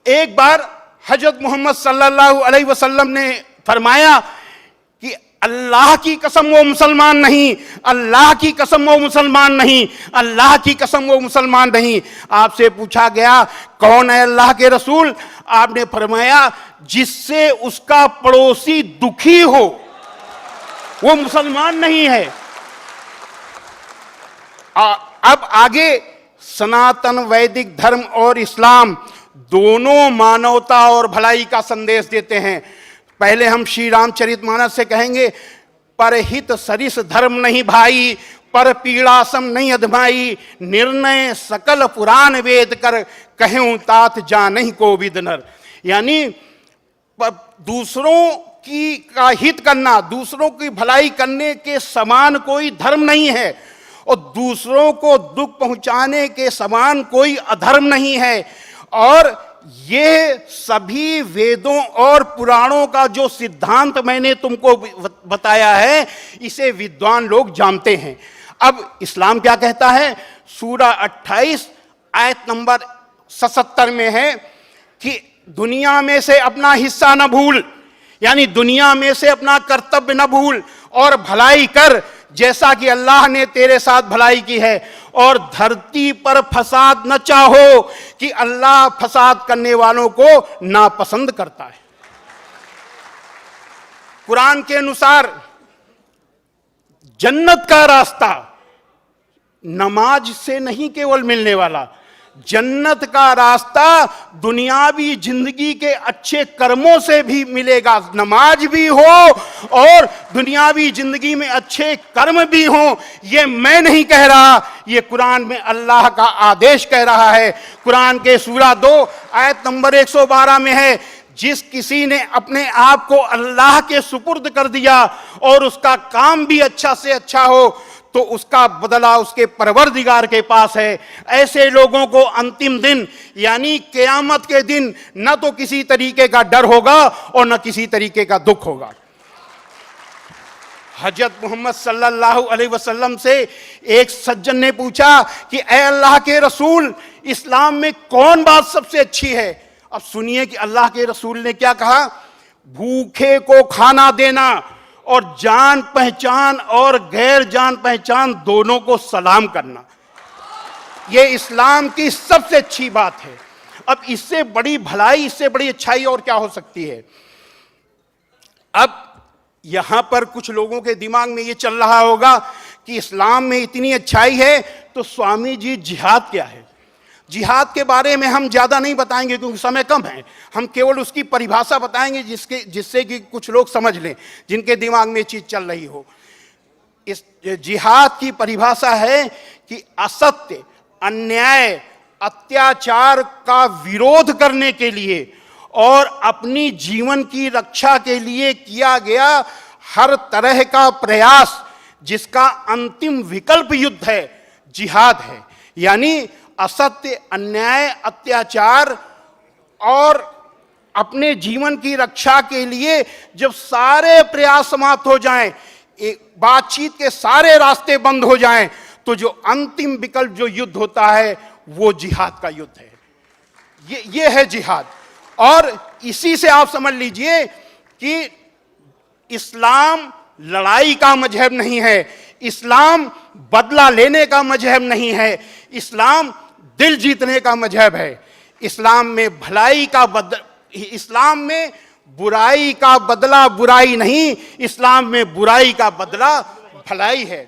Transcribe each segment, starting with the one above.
एक बार हजरत मोहम्मद सल्लल्लाहु अलैहि वसल्लम ने फरमाया कि अल्लाह की कसम वो मुसलमान नहीं, अल्लाह की कसम वो मुसलमान नहीं, अल्लाह की कसम वो मुसलमान नहीं। आपसे पूछा गया कौन है अल्लाह के रसूल? आपने फरमाया जिससे उसका पड़ोसी दुखी हो वो मुसलमान नहीं है। अब आगे सनातन वैदिक धर्म और इस्लाम दोनों मानवता और भलाई का संदेश देते हैं। पहले हम श्री रामचरितमानस से कहेंगे, परहित सरिस धर्म नहीं भाई, पर पीड़ा सम नहीं अधमाई, निर्णय सकल पुराण वेद कर, कहूं तात जा नहीं को विद नर। यानी दूसरों की का हित करना, दूसरों की भलाई करने के समान कोई धर्म नहीं है, और दूसरों को दुख पहुंचाने के समान कोई अधर्म नहीं है। और ये सभी वेदों और पुराणों का जो सिद्धांत मैंने तुमको बताया है, इसे विद्वान लोग जानते हैं। अब इस्लाम क्या कहता है? सूरा 28 आयत नंबर 77 में है कि दुनिया में से अपना हिस्सा न भूल, यानी दुनिया में से अपना कर्तव्य न भूल, और भलाई कर जैसा कि अल्लाह ने तेरे साथ भलाई की है, और धरती पर फसाद न चाहो कि अल्लाह फसाद करने वालों को नापसंद करता है। कुरान के अनुसार जन्नत का रास्ता नमाज से नहीं केवल मिलने वाला, जन्नत का रास्ता दुनियावी जिंदगी के अच्छे कर्मों से भी मिलेगा। नमाज भी हो और दुनियावी जिंदगी में अच्छे कर्म भी हो, ये मैं नहीं कह रहा, ये कुरान में अल्लाह का आदेश कह रहा है। कुरान के सूरा 2 आयत नंबर 112 में है, जिस किसी ने अपने आप को अल्लाह के सुपुर्द कर दिया और उसका काम भी अच्छा से अच्छा हो, तो उसका बदला उसके परवरदिगार के पास है। ऐसे लोगों को अंतिम दिन यानी क़यामत के दिन न तो किसी तरीके का डर होगा और न किसी तरीके का दुख होगा। हजरत मोहम्मद सल्लल्लाहु अलैहि वसल्लम से एक सज्जन ने पूछा कि ए अल्लाह के रसूल, इस्लाम में कौन बात सबसे अच्छी है? अब सुनिए कि अल्लाह के रसूल ने क्या कहा। भूखे को खाना देना और जान पहचान और गैर जान पहचान दोनों को सलाम करना, यह इस्लाम की सबसे अच्छी बात है। अब इससे बड़ी भलाई, इससे बड़ी अच्छाई और क्या हो सकती है? अब यहां पर कुछ लोगों के दिमाग में यह चल रहा होगा कि इस्लाम में इतनी अच्छाई है तो स्वामी जी जिहाद क्या है? जिहाद के बारे में हम ज़्यादा नहीं बताएंगे क्योंकि समय कम है। हम केवल उसकी परिभाषा बताएंगे जिससे कि कुछ लोग समझ लें, जिनके दिमाग में चीज़ चल रही हो। इस जिहाद की परिभाषा है कि असत्य, अन्याय, अत्याचार का विरोध करने के लिए और अपनी जीवन की रक्षा के लिए किया गया हर तरह का प्रयास, जिसका अंतिम विकल्प युद्ध है, जिहाद है। यानी असत्य, अन्याय, अत्याचार और अपने जीवन की रक्षा के लिए जब सारे प्रयास समाप्त हो जाएं, बातचीत के सारे रास्ते बंद हो जाएं, तो जो अंतिम विकल्प जो युद्ध होता है वो जिहाद का युद्ध है। ये है जिहाद। और इसी से आप समझ लीजिए कि इस्लाम लड़ाई का मजहब नहीं है, इस्लाम बदला लेने का मजहब नहीं है, इस्लाम दिल जीतने का मजहब है। इस्लाम में भलाई का इस्लाम में बुराई का बदला बुराई नहीं, इस्लाम में बुराई का बदला भलाई है।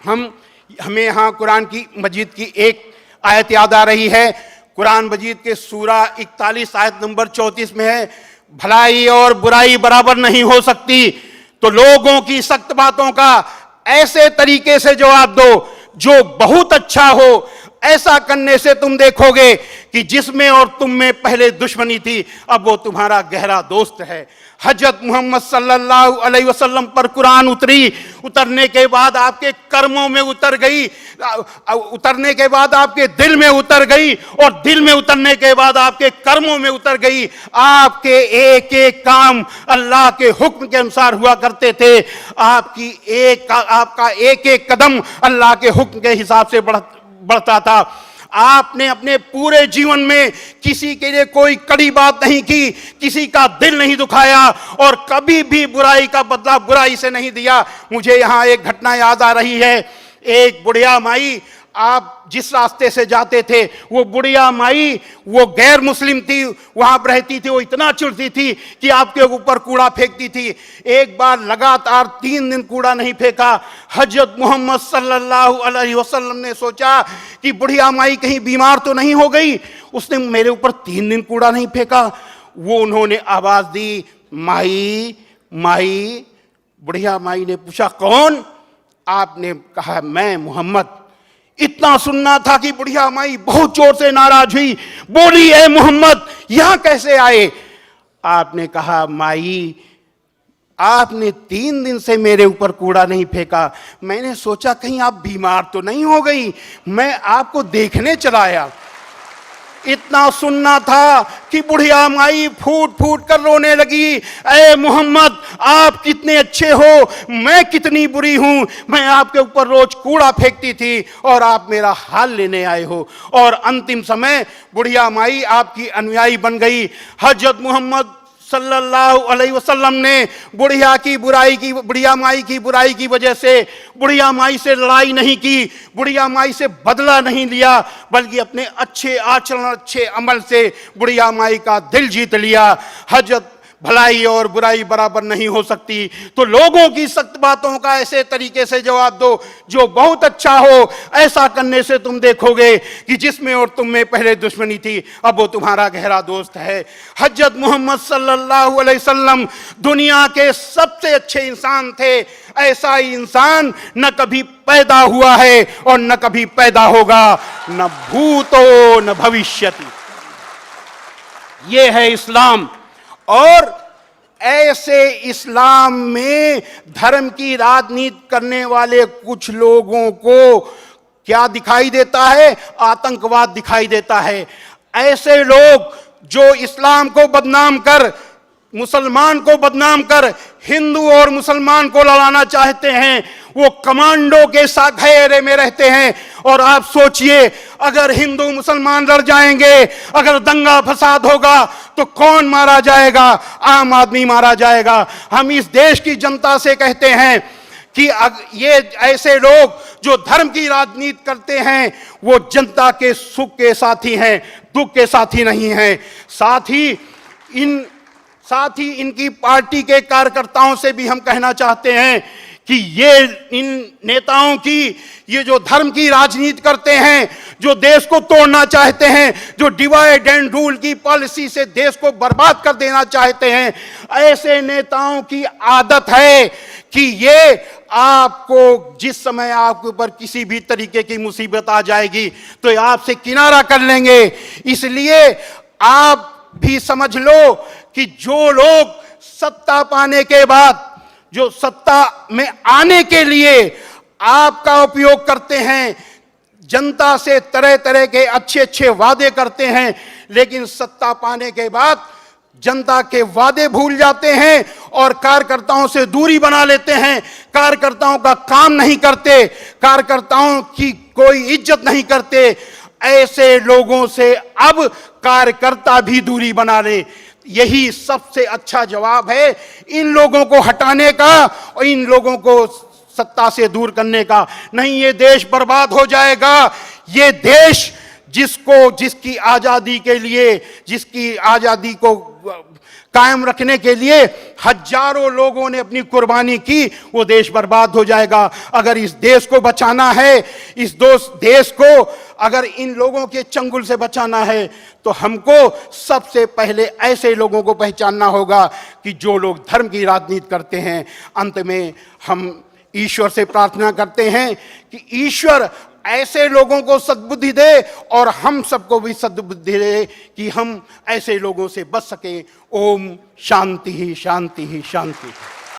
हमें यहाँ कुरान की मजीद की एक आयत याद आ रही है। कुरान मजीद के सूरा 41 आयत नंबर 34 में है, भलाई और बुराई बराबर नहीं हो सकती, तो लोगों की सख्त बातों का ऐसे तरीके से जवाब दो जो बहुत अच्छा हो। ऐसा करने से तुम देखोगे कि जिसमें और तुम में पहले दुश्मनी थी, अब वो तुम्हारा गहरा दोस्त है। हजरत मोहम्मद सल्लल्लाहु अलैहि वसल्लम पर कुरान उतरने के बाद आपके कर्मों में उतर गई, उतरने के बाद आपके दिल में उतर गई, और दिल में उतरने के बाद आपके कर्मों में उतर गई। आपके एक एक काम अल्लाह के हुक्म के अनुसार हुआ करते थे। आपका एक एक कदम अल्लाह के हुक्म के हिसाब से बढ़ता था। आपने अपने पूरे जीवन में किसी के लिए कोई कड़ी बात नहीं की, किसी का दिल नहीं दुखाया और कभी भी बुराई का बदला बुराई से नहीं दिया। मुझे यहाँ एक घटना याद आ रही है। एक बुढ़िया माई, आप जिस रास्ते से जाते थे, वो बुढ़िया माई वो गैर मुस्लिम थी, वहां पर रहती थी। वो इतना चिढ़ती थी कि आपके ऊपर कूड़ा फेंकती थी। एक बार लगातार 3 दिन कूड़ा नहीं फेंका। हजरत मोहम्मद सल्लल्लाहु अलैहि वसल्लम ने सोचा कि बुढ़िया माई कहीं बीमार तो नहीं हो गई, उसने मेरे ऊपर 3 दिन कूड़ा नहीं फेंका। वो उन्होंने आवाज दी, माई माई। बुढ़िया माई ने पूछा, कौन? आपने कहा, मैं मोहम्मद। इतना सुनना था कि बुढ़िया माई बहुत जोर से नाराज हुई, बोली, ए मोहम्मद यहां कैसे आए? आपने कहा, माई आपने 3 दिन से मेरे ऊपर कूड़ा नहीं फेंका, मैंने सोचा कहीं आप बीमार तो नहीं हो गई, मैं आपको देखने चला आया। इतना सुनना था कि बुढ़िया माई फूट फूट कर रोने लगी, ए मोहम्मद आप कितने अच्छे हो, मैं कितनी बुरी हूं। मैं आपके ऊपर रोज कूड़ा फेंकती थी और आप मेरा हाल लेने आए हो। और अंतिम समय बुढ़िया माई आपकी अनुयायी बन गई। हजरत मोहम्मद सल्लल्लाहु अलैहि वसल्लम ने बुढ़िया माई की बुराई की वजह से बुढ़िया माई से लड़ाई नहीं की, बुढ़िया माई से बदला नहीं लिया, बल्कि अपने अच्छे आचरण, अच्छे अमल से बुढ़िया माई का दिल जीत लिया। हजरत भलाई और बुराई बराबर नहीं हो सकती, तो लोगों की सख्त बातों का ऐसे तरीके से जवाब दो जो बहुत अच्छा हो। ऐसा करने से तुम देखोगे कि जिसमें और तुम में पहले दुश्मनी थी, अब वो तुम्हारा गहरा दोस्त है। हजरत मोहम्मद सल्लल्लाहु अलैहि वसल्लम दुनिया के सबसे अच्छे इंसान थे। ऐसा ही इंसान न कभी पैदा हुआ है और न कभी पैदा होगा, न भूतो न भविष्यति। ये है इस्लाम। और ऐसे इस्लाम में धर्म की राजनीति करने वाले कुछ लोगों को क्या दिखाई देता है? आतंकवाद दिखाई देता है। ऐसे लोग जो इस्लाम को बदनाम कर, मुसलमान को बदनाम कर हिंदू और मुसलमान को लड़ाना चाहते हैं, वो कमांडो के साथ घेरे में रहते हैं। और आप सोचिए, अगर हिंदू मुसलमान लड़ जाएंगे, अगर दंगा फसाद होगा तो कौन मारा जाएगा? आम आदमी मारा जाएगा। हम इस देश की जनता से कहते हैं कि ये ऐसे लोग जो धर्म की राजनीति करते हैं वो जनता के सुख के साथी हैं, दुख के साथी नहीं हैं। साथ ही इनकी पार्टी के कार्यकर्ताओं से भी हम कहना चाहते हैं कि ये इन नेताओं की ये जो धर्म की राजनीति करते हैं, जो देश को तोड़ना चाहते हैं, जो डिवाइड एंड रूल की पॉलिसी से देश को बर्बाद कर देना चाहते हैं, ऐसे नेताओं की आदत है कि ये आपको जिस समय आपके ऊपर किसी भी तरीके की मुसीबत आ जाएगी तो आपसे किनारा कर लेंगे। इसलिए आप भी समझ लो कि जो लोग सत्ता पाने के बाद, जो सत्ता में आने के लिए आपका उपयोग करते हैं, जनता से तरह तरह के अच्छे अच्छे वादे करते हैं, लेकिन सत्ता पाने के बाद जनता के वादे भूल जाते हैं और कार्यकर्ताओं से दूरी बना लेते हैं, कार्यकर्ताओं का काम नहीं करते, कार्यकर्ताओं की कोई इज्जत नहीं करते। ऐसे लोगों से अब कार्यकर्ता भी दूरी बना ले। यही सबसे अच्छा जवाब है इन लोगों को हटाने का और इन लोगों को सत्ता से दूर करने का। नहीं, ये देश बर्बाद हो जाएगा। ये देश जिसकी आजादी के लिए, जिसकी आजादी को कायम रखने के लिए हजारों लोगों ने अपनी कुर्बानी की, वो देश बर्बाद हो जाएगा। अगर इस देश को बचाना है, इस देश को अगर इन लोगों के चंगुल से बचाना है, तो हमको सबसे पहले ऐसे लोगों को पहचानना होगा कि जो लोग धर्म की राजनीति करते हैं। अंत में हम ईश्वर से प्रार्थना करते हैं कि ईश्वर ऐसे लोगों को सद्बुद्धि दे और हम सबको भी सद्बुद्धि दे कि हम ऐसे लोगों से बच सकें। ओम शांति ही शांति ही शांति।